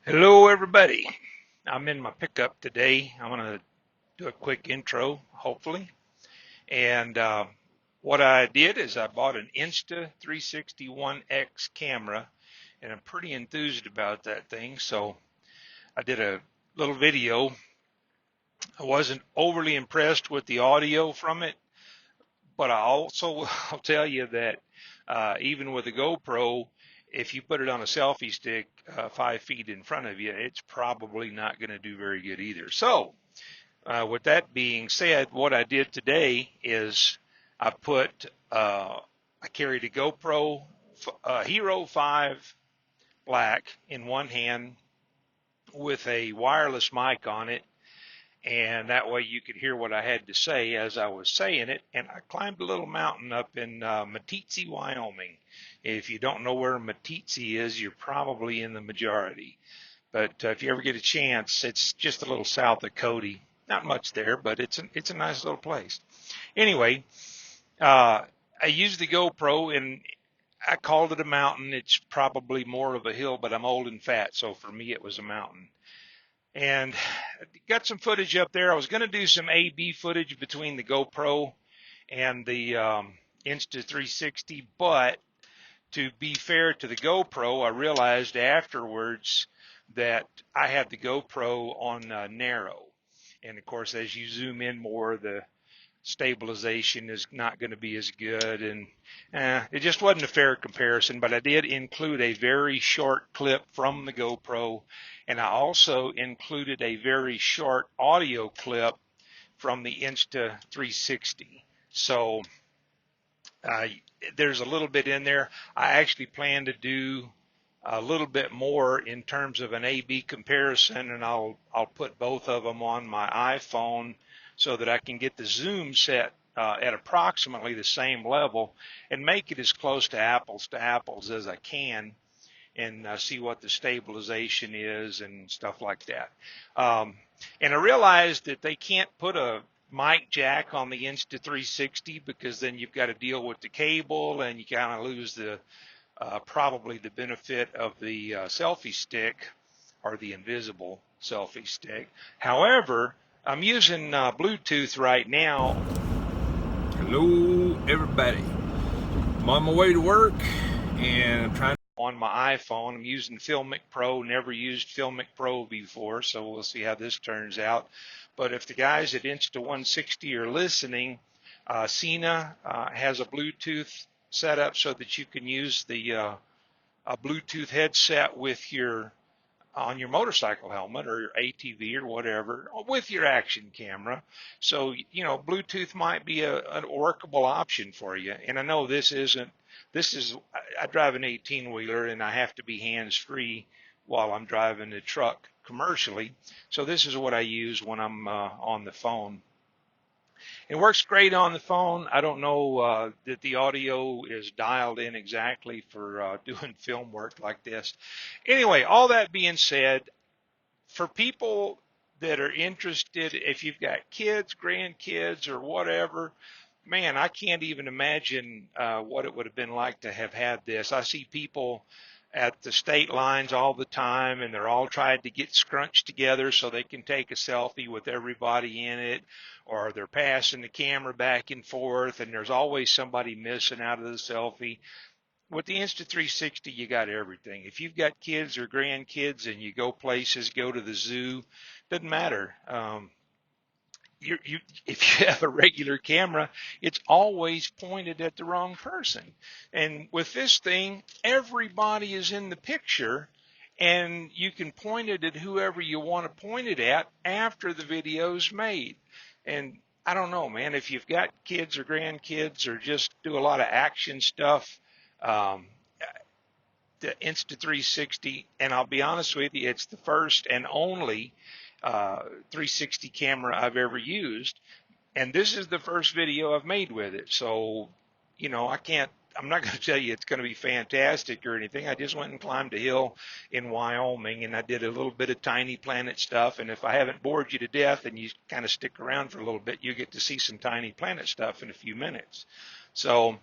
Hello, everybody. I'm in my pickup today. I'm going to do a quick intro, hopefully. And what I did is I bought an Insta360 1X camera, and I'm pretty enthused about that thing. So I did a little video. I wasn't overly impressed with the audio from it, but I also I'll tell you that even with a GoPro, if you put it on a selfie stick 5 feet in front of you, it's probably not going to do very good either. So, with that being said, what I did today is I carried a GoPro Hero 5 Black in one hand with a wireless mic on it, and that way you could hear what I had to say as I was saying it. And I climbed a little mountain up in Meeteetse, Wyoming. If you don't know where Meeteetse is, you're probably in the majority. But if you ever get a chance, it's just a little south of Cody. Not much there, but it's a nice little place. Anyway, I used the GoPro and I called it a mountain. It's probably more of a hill, but I'm old and fat, so for me it was a mountain. And got some footage up there. I was going to do some A/B footage between the GoPro and the Insta360, but to be fair to the GoPro, I realized afterwards that I had the GoPro on narrow. And of course, as you zoom in more, the stabilization is not going to be as good. And it just wasn't a fair comparison, but I did include a very short clip from the GoPro, and I also included a very short audio clip from the Insta360. So there's a little bit in there. I actually plan to do a little bit more in terms of an A/B comparison, and I'll put both of them on my iPhone so that I can get the zoom set at approximately the same level and make it as close to apples as I can, and see what the stabilization is and stuff like that. And I realized that they can't put a mic jack on the Insta360 because then you've got to deal with the cable and you kind of lose the probably the benefit of the selfie stick or the invisible selfie stick. However, I'm using Bluetooth right now. Hello everybody. I'm on my way to work and I'm trying On my iPhone. I'm using Filmic Pro. Never used Filmic Pro before, so we'll see how this turns out. But if the guys at Insta160 are listening, Cena has a Bluetooth setup so that you can use the a Bluetooth headset with your on your motorcycle helmet or your ATV or whatever with your action camera. So, Bluetooth might be a workable option for you. And I know this is, I drive an 18 wheeler and I have to be hands free while I'm driving the truck commercially. So this is what I use when I'm on the phone. It works great on the phone. I don't know that the audio is dialed in exactly for doing film work like this. Anyway, all that being said, for people that are interested, if you've got kids, grandkids, or whatever, man, I can't even imagine what it would have been like to have had this. I see people at the state lines all the time, and they're all trying to get scrunched together so they can take a selfie with everybody in it, or they're passing the camera back and forth, and there's always somebody missing out of the selfie. With the Insta360, you got everything. If you've got kids or grandkids and you go places, go to the zoo, doesn't matter. If you have a regular camera, it's always pointed at the wrong person. And with this thing, everybody is in the picture, and you can point it at whoever you want to point it at after the video's made. And I don't know, man, if you've got kids or grandkids or just do a lot of action stuff, um, the Insta360, and I'll be honest with you, it's the first and only 360 camera I've ever used, and this is the first video I've made with it. So, I'm not going to tell you it's going to be fantastic or anything. I just went and climbed a hill in Wyoming, and I did a little bit of tiny planet stuff. And if I haven't bored you to death and you kind of stick around for a little bit, you get to see some tiny planet stuff in a few minutes. So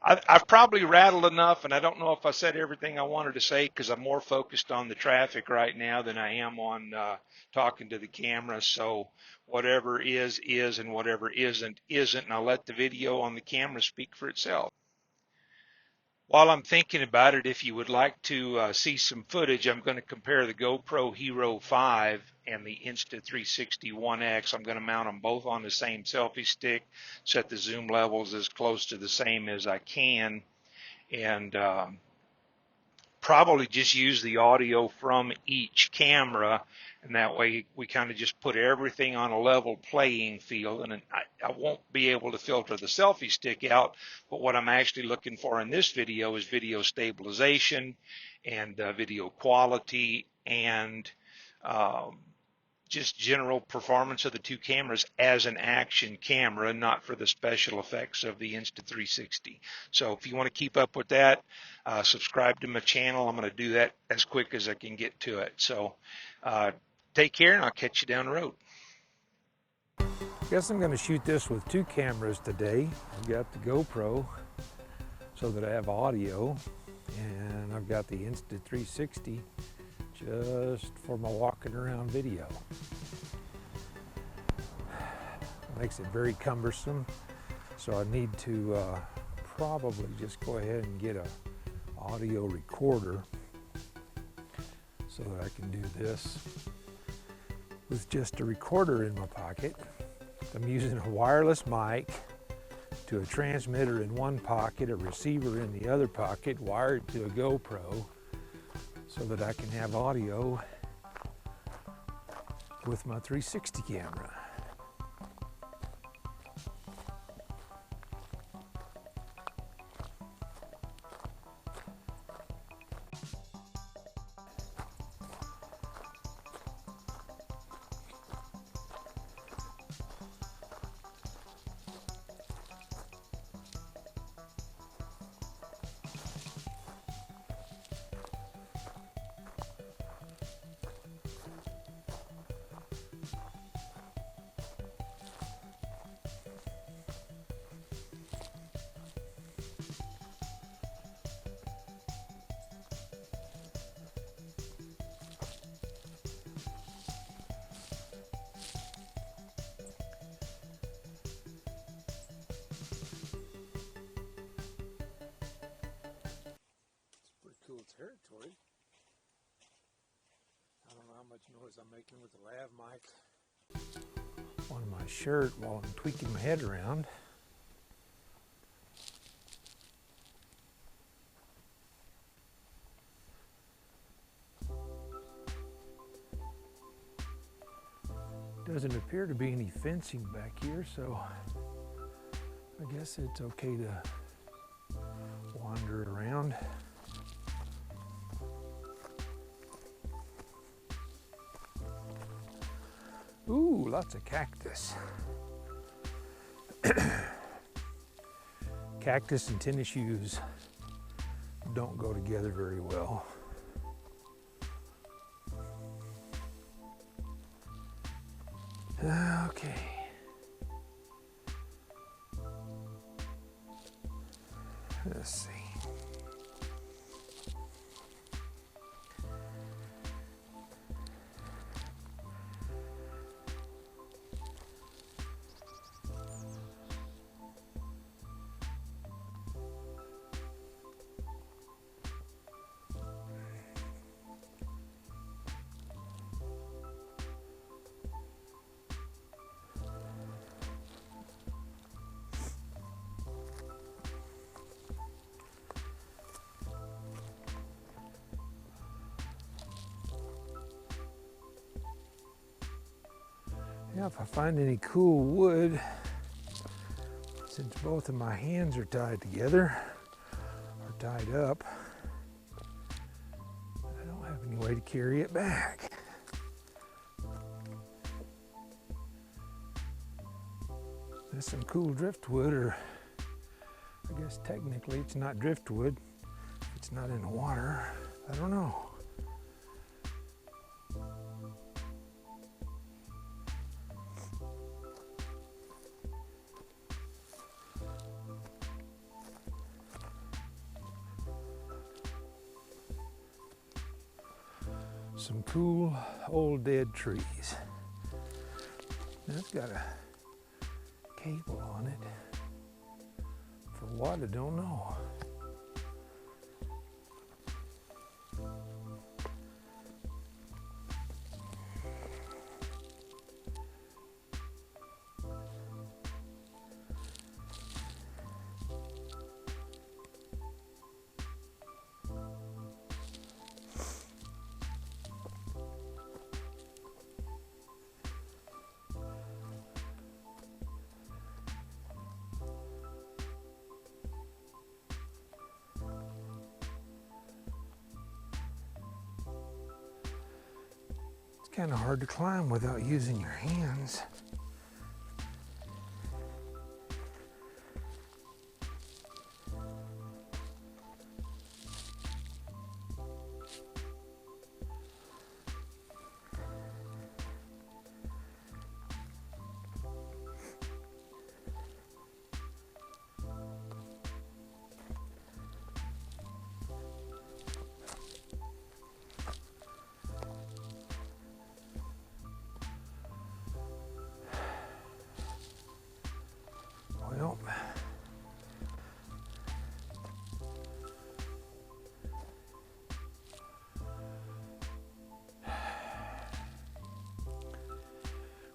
I've probably rattled enough, and I don't know if I said everything I wanted to say because I'm more focused on the traffic right now than I am on talking to the camera. So whatever is, and whatever isn't, and I'll let the video on the camera speak for itself. While I'm thinking about it, if you would like to see some footage, I'm going to compare the GoPro Hero 5 and the Insta360 1X. I'm going to mount them both on the same selfie stick, set the zoom levels as close to the same as I can, and probably just use the audio from each camera, and that way we kind of just put everything on a level playing field. And I won't be able to filter the selfie stick out, but what I'm actually looking for in this video is video stabilization and video quality and just general performance of the two cameras as an action camera, not for the special effects of the Insta360. So if you want to keep up with that, subscribe to my channel. I'm going to do that as quick as I can get to it. So take care, and I'll catch you down the road. Guess I'm going to shoot this with two cameras today. I've got the GoPro so that I have audio, and I've got the Insta360 just for my walking around video. It makes it very cumbersome, so I need to probably just go ahead and get a audio recorder so that I can do this with just a recorder in my pocket. I'm using a wireless mic to a transmitter in one pocket, a receiver in the other pocket, wired to a GoPro, so that I can have audio with my 360 camera. Cool territory. I don't know how much noise I'm making with the lav mic on my shirt while I'm tweaking my head around. Doesn't appear to be any fencing back here, so I guess it's okay to wander around. Ooh, lots of cactus. Cactus and tennis shoes don't go together very well. Okay. Let's see. Yeah, if I find any cool wood, since both of my hands are tied together, or tied up, I don't have any way to carry it back. There's some cool driftwood or I guess technically it's not driftwood. It's not in the water. I don't know. Some cool old dead trees. Now it's got a cable on it. For what, I don't know. Kind of hard to climb without using your hands. Well,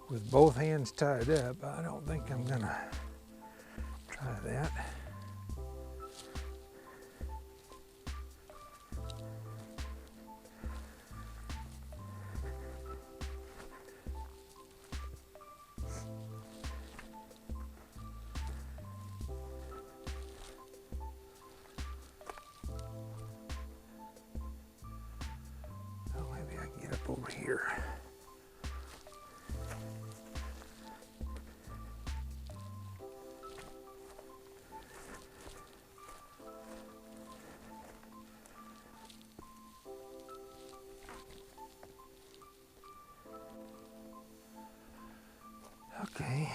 with both hands tied up, I don't think I'm gonna try that. Over here. Okay.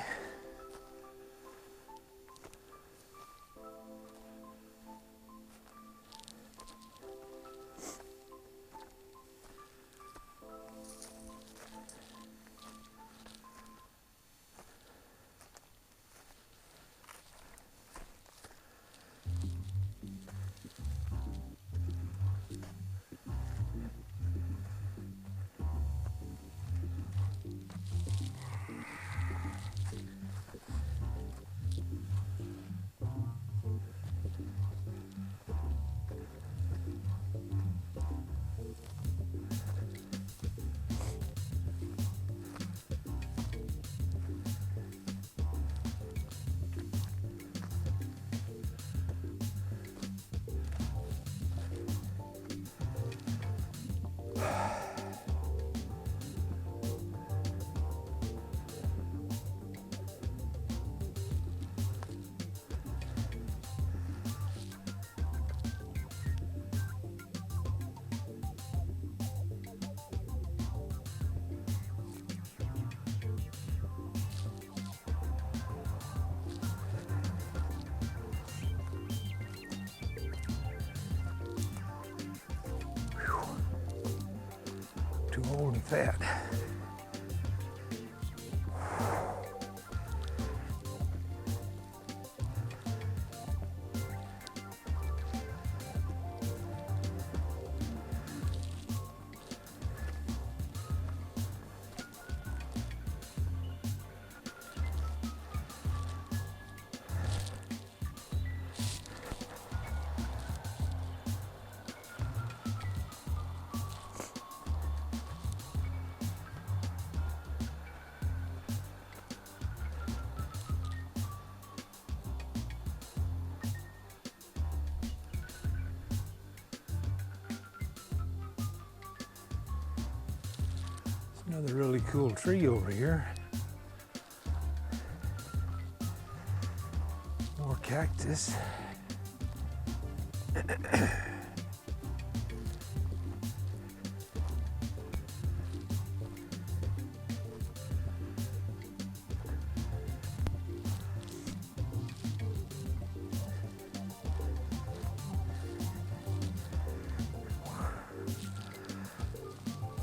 Too old and fat. Another really cool tree over here. More cactus.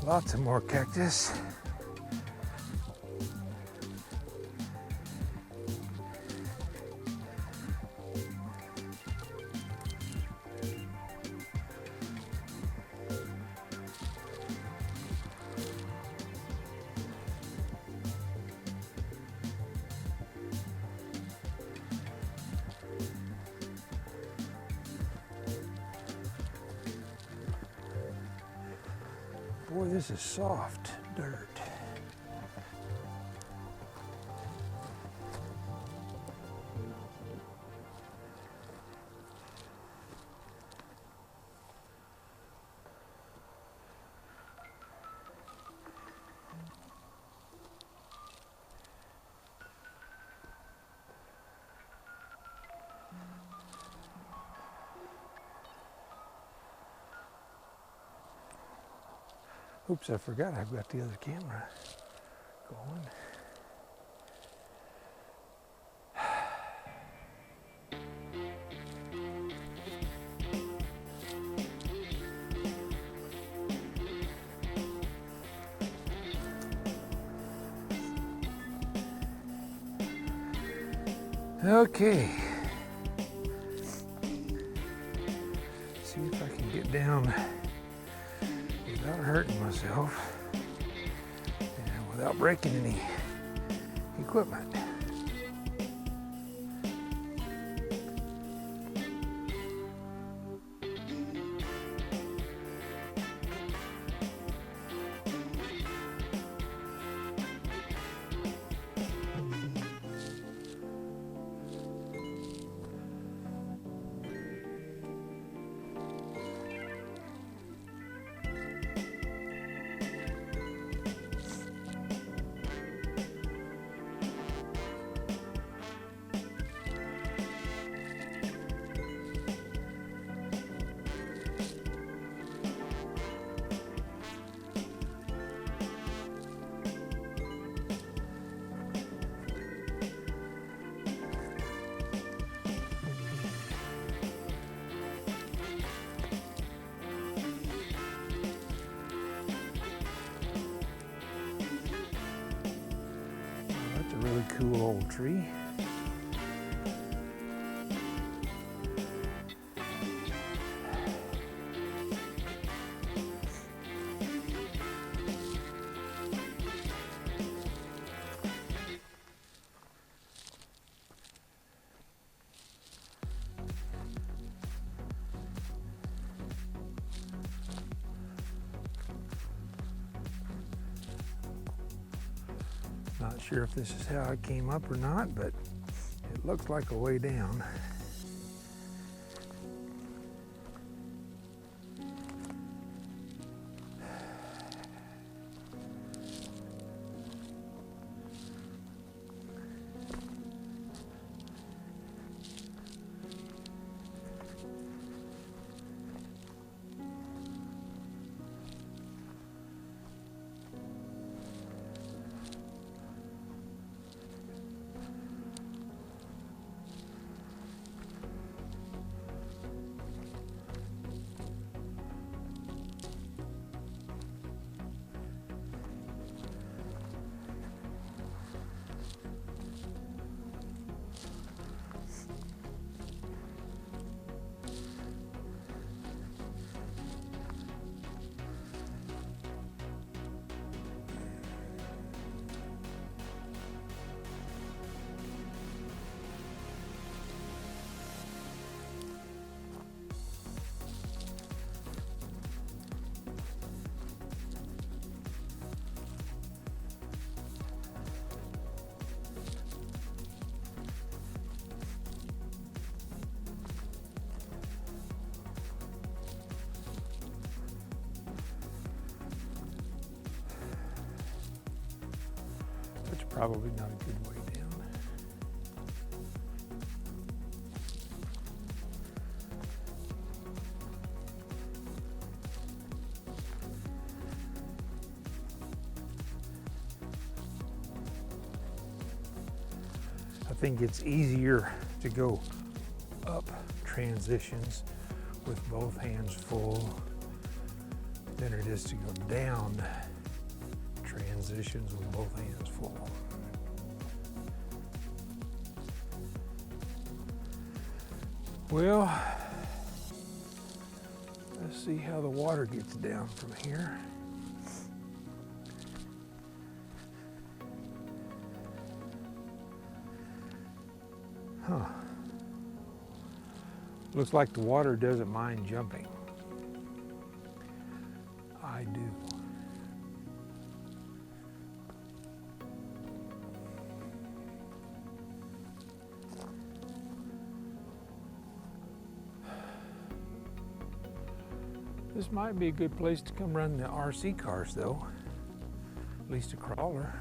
Lots of more cactus. Boy, this is soft dirt. Oops, I forgot I've got the other camera going. Okay. See if I can get down without hurting myself and without breaking any equipment. Really cool old tree. Not sure if this is how I came up or not, but it looks like a way down. Probably not a good way down. think it's easier to go up transitions with both hands full than it is to go down transitions with both hands full. Well, let's see how the water gets down from here. Huh. Looks like the water doesn't mind jumping. I do. This might be a good place to come run the RC cars though, at least a crawler.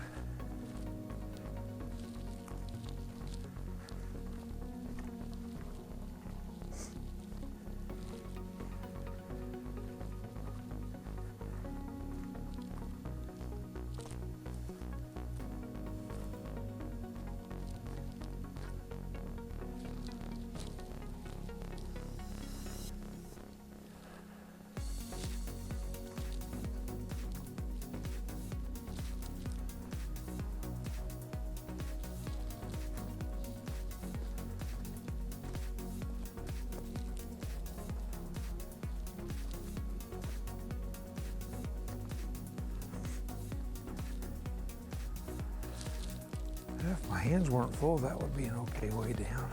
If my hands weren't full, that would be an okay way down.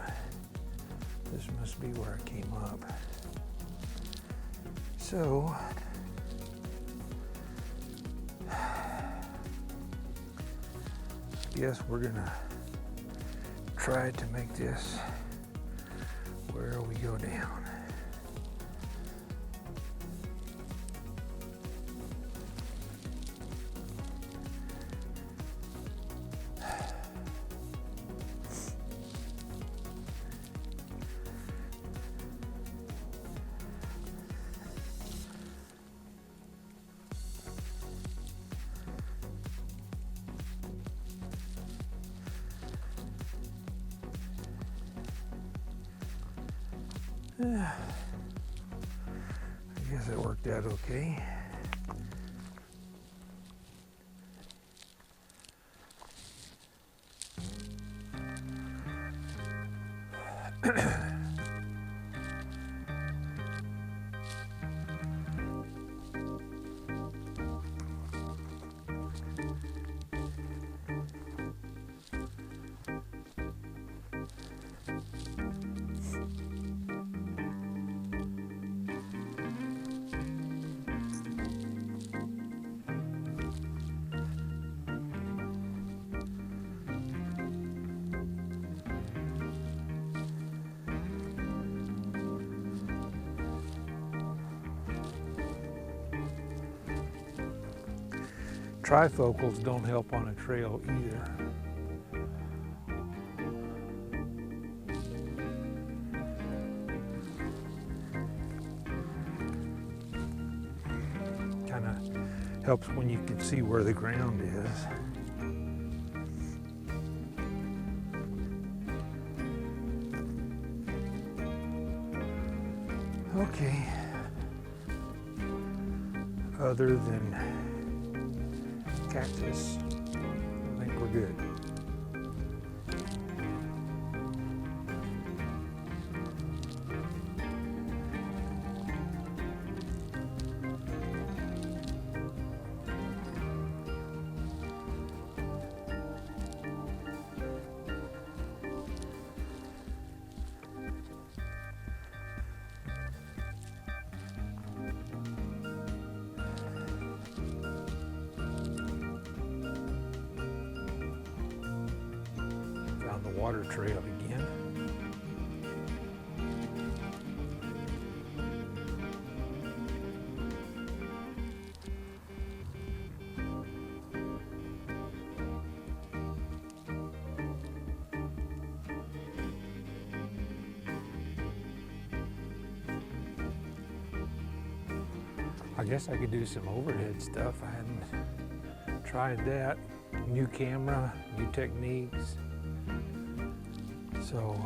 This must be where I came up. So, I guess we're gonna try to make this where we go down. I guess it worked out okay. Trifocals don't help on a trail either. Kind of helps when you can see where the ground is. Okay. Other than cactus, I think we're good. The water trail again. I guess I could do some overhead stuff. I hadn't tried that. New camera, new techniques. So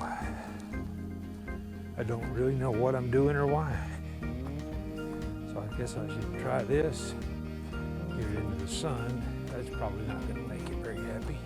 I don't really know what I'm doing or why. So I guess I should try this, get it into the sun. That's probably not going to make it very happy.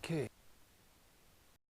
Okay.